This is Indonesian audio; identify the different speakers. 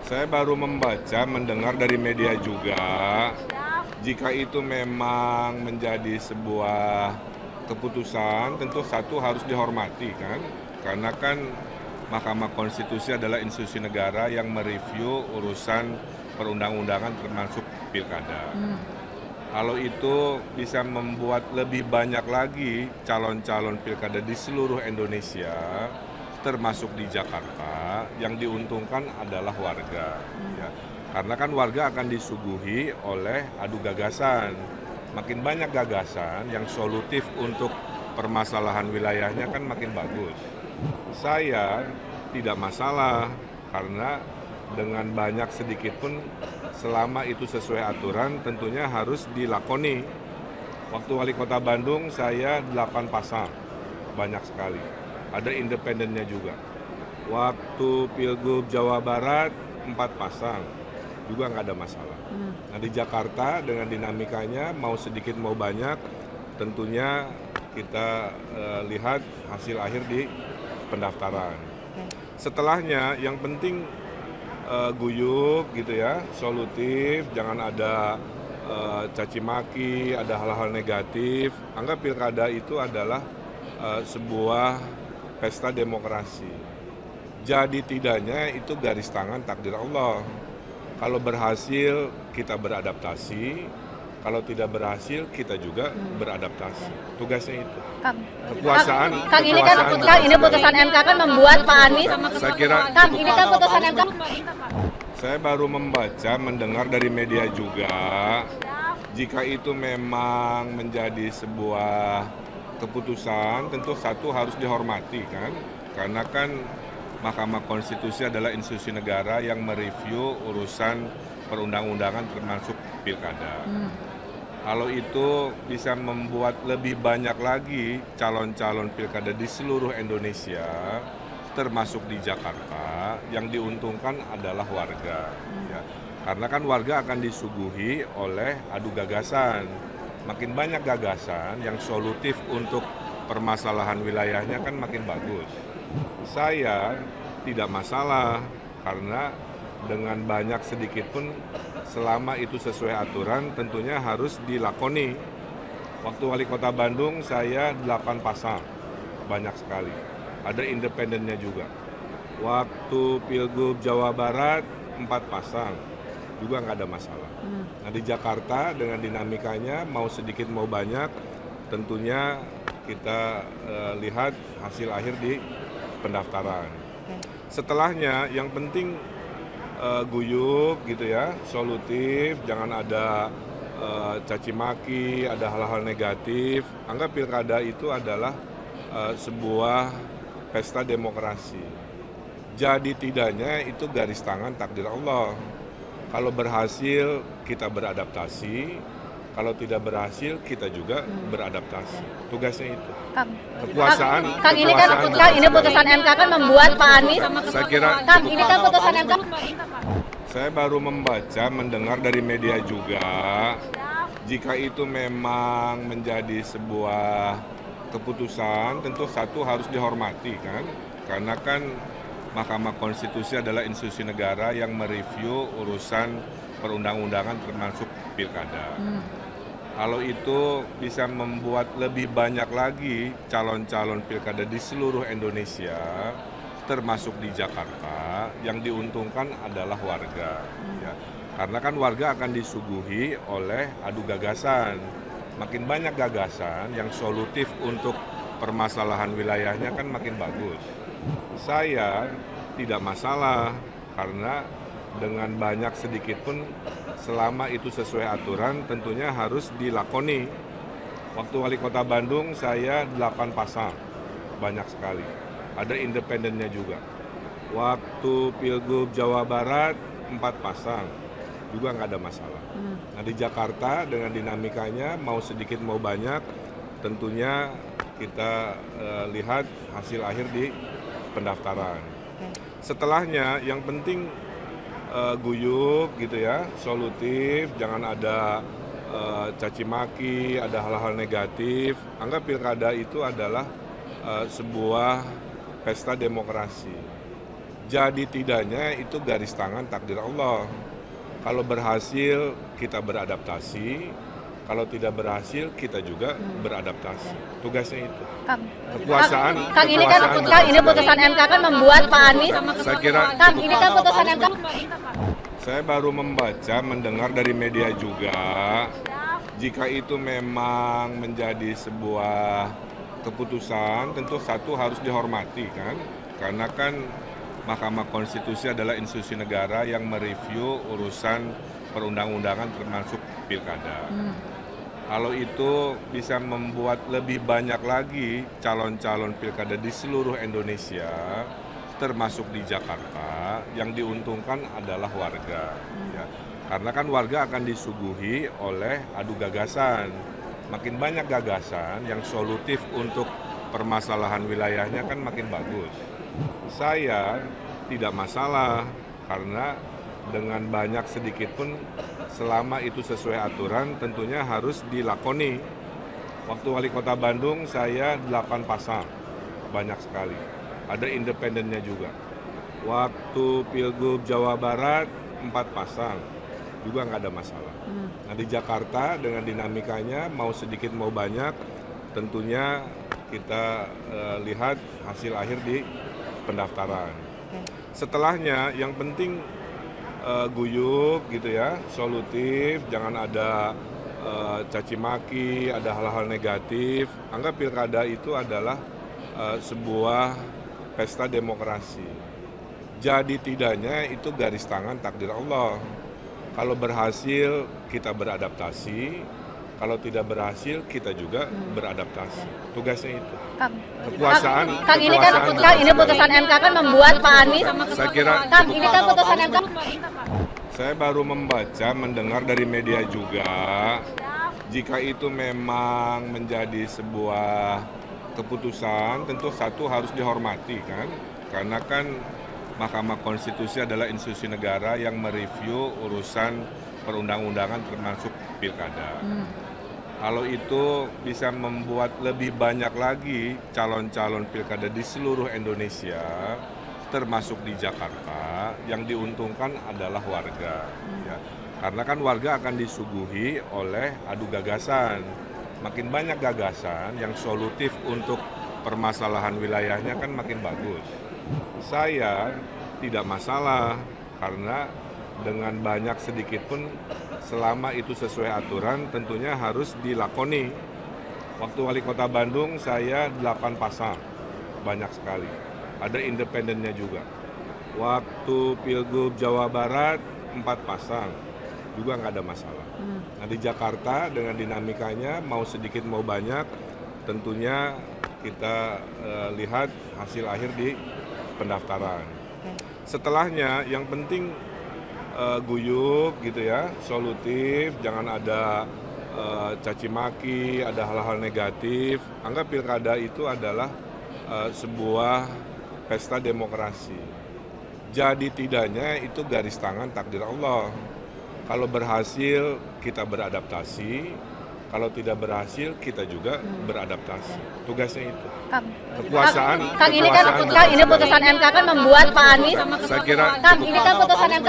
Speaker 1: Saya baru membaca, mendengar dari media juga, jika itu memang menjadi sebuah keputusan, tentu satu harus dihormati kan, karena kan Mahkamah Konstitusi adalah institusi negara yang mereview urusan perundang-undangan termasuk pilkada. Kalau itu bisa membuat lebih banyak lagi calon-calon pilkada di seluruh Indonesia, termasuk di Jakarta, yang diuntungkan adalah warga. Ya. Karena kan warga akan disuguhi oleh adu gagasan. Makin banyak gagasan yang solutif untuk permasalahan wilayahnya kan makin bagus. Saya tidak masalah karena dengan banyak sedikit pun selama itu sesuai aturan tentunya harus dilakoni. Waktu wali kota Bandung saya 8 pasang, banyak sekali. Ada independennya juga. Waktu Pilgub Jawa Barat 4 pasang, juga nggak ada masalah. Nah di Jakarta dengan dinamikanya mau sedikit mau banyak, tentunya kita lihat hasil akhir di pendaftaran. Setelahnya yang penting guyup gitu ya, solutif, jangan ada caci maki, ada hal-hal negatif. Anggap pilkada itu adalah sebuah pesta demokrasi. Jadi tidaknya itu garis tangan takdir Allah. Kalau berhasil kita beradaptasi, kalau tidak berhasil kita juga beradaptasi. Tugasnya itu. Kekuasaan.
Speaker 2: Kang, ini kan Kang, ini putusan MK kan membuat Pak Anies.
Speaker 1: Saya kira
Speaker 2: Kang, ini kan putusan MK.
Speaker 1: saya baru membaca, mendengar dari media juga, jika itu memang menjadi sebuah keputusan, tentu satu harus dihormati kan, karena kan Mahkamah Konstitusi adalah institusi negara yang mereview urusan perundang-undangan termasuk pilkada. Kalau itu bisa membuat lebih banyak lagi calon-calon pilkada di seluruh Indonesia, termasuk di Jakarta, yang diuntungkan adalah warga. Ya. Karena kan warga akan disuguhi oleh adu gagasan. Makin banyak gagasan yang solutif untuk permasalahan wilayahnya kan makin bagus. Saya tidak masalah karena dengan banyak sedikit pun selama itu sesuai aturan tentunya harus dilakoni. Waktu wali kota Bandung saya 8 pasang, banyak sekali. Ada independennya juga. Waktu Pilgub Jawa Barat 4 pasang, juga nggak ada masalah. Nah di Jakarta dengan dinamikanya mau sedikit mau banyak, tentunya kita lihat hasil akhir di pendaftaran. Setelahnya yang penting guyup gitu ya, solutif, jangan ada caci maki, ada hal-hal negatif. Anggap pilkada itu adalah sebuah pesta demokrasi. Jadi tidaknya itu garis tangan takdir Allah. Kalau berhasil kita beradaptasi, kalau tidak berhasil kita juga beradaptasi. Tugasnya itu. Kekuasaan.
Speaker 2: Kang, ini kan Kang, ini putusan MK kan membuat Pak Anies.
Speaker 1: Saya kira
Speaker 2: Kang, ini kan putusan MK.
Speaker 1: saya baru membaca, mendengar dari media juga, jika itu memang menjadi sebuah keputusan, tentu satu harus dihormati kan, karena kan Mahkamah Konstitusi adalah institusi negara yang mereview urusan perundang-undangan termasuk pilkada. Kalau itu bisa membuat lebih banyak lagi calon-calon pilkada di seluruh Indonesia, termasuk di Jakarta, yang diuntungkan adalah warga. Ya. Karena kan warga akan disuguhi oleh adu gagasan. Makin banyak gagasan yang solutif untuk permasalahan wilayahnya kan makin bagus. Saya tidak masalah karena dengan banyak sedikit pun selama itu sesuai aturan tentunya harus dilakoni. Waktu wali kota Bandung saya 8 pasang, banyak sekali. Ada independennya juga. Waktu Pilgub Jawa Barat 4 pasang, juga nggak ada masalah. Nah di Jakarta dengan dinamikanya mau sedikit mau banyak, tentunya kita lihat hasil akhir di pendaftaran. Setelahnya yang penting guyup gitu ya, solutif, jangan ada caci maki, ada hal-hal negatif. Anggap pilkada itu adalah sebuah pesta demokrasi. Jadi tidaknya itu garis tangan takdir Allah. Kalau berhasil kita beradaptasi, kalau tidak berhasil kita juga beradaptasi. Tugasnya itu. Kekuasaan.
Speaker 2: Kang, ini kan putusan MK kan membuat Pak Anies.
Speaker 1: Saya kira
Speaker 2: Kang, ini kan putusan MK.
Speaker 1: saya baru mendengar dari media juga. Jika itu memang menjadi sebuah keputusan, tentu satu harus dihormati kan, karena kan Mahkamah Konstitusi adalah institusi negara yang mereview urusan perundang-undangan termasuk pilkada. Kalau itu bisa membuat lebih banyak lagi calon-calon pilkada di seluruh Indonesia, termasuk di Jakarta, yang diuntungkan adalah warga. Ya. Karena kan warga akan disuguhi oleh adu gagasan. Makin banyak gagasan yang solutif untuk permasalahan wilayahnya kan makin bagus. Saya tidak masalah karena dengan banyak sedikit pun selama itu sesuai aturan tentunya harus dilakoni. Waktu wali kota Bandung saya 8 pasang, banyak sekali. Ada independennya juga. Waktu Pilgub Jawa Barat 4 pasang, juga nggak ada masalah. Nah di Jakarta dengan dinamikanya mau sedikit mau banyak tentunya kita lihat hasil akhir di pendaftaran. Setelahnya yang penting guyup gitu ya, solutif, jangan ada caci maki, ada hal-hal negatif. Anggap pilkada itu adalah sebuah pesta demokrasi. Jadi tidaknya itu garis tangan takdir Allah. Kalau berhasil kita beradaptasi, kalau tidak berhasil kita juga beradaptasi. Tugasnya itu. Kekuasaan.
Speaker 2: Kang, ini putusan MK kan membuat Pak Anies.
Speaker 1: Saya kira
Speaker 2: Kang, ini kan putusan MK.
Speaker 1: saya baru mendengar dari media juga. Jika itu memang menjadi sebuah keputusan, tentu satu harus dihormati kan, karena kan Mahkamah Konstitusi adalah institusi negara yang mereview urusan perundang-undangan termasuk pilkada. Kalau itu bisa membuat lebih banyak lagi calon-calon pilkada di seluruh Indonesia, termasuk di Jakarta, yang diuntungkan adalah warga. Ya. Karena kan warga akan disuguhi oleh adu gagasan. Makin banyak gagasan yang solutif untuk permasalahan wilayahnya kan makin bagus. Saya tidak masalah karena dengan banyak sedikit pun selama itu sesuai aturan tentunya harus dilakoni. Waktu wali kota Bandung saya 8 pasang, banyak sekali. Ada independennya juga. Waktu Pilgub Jawa Barat 4 pasang, juga nggak ada masalah. Nah di Jakarta dengan dinamikanya mau sedikit mau banyak tentunya kita lihat hasil akhir di pendaftaran. Setelahnya yang penting guyup gitu ya, solutif, jangan ada caci maki, ada hal-hal negatif. Anggap pilkada itu adalah sebuah pesta demokrasi. Jadi tidaknya itu garis tangan takdir Allah. Kalau berhasil kita beradaptasi, kalau tidak berhasil kita juga beradaptasi. Tugasnya itu. Kekuasaan.
Speaker 2: Kang, ini kan putusan MK kan membuat Pak Anies.
Speaker 1: Saya kira
Speaker 2: Kang, ini kan putusan MK.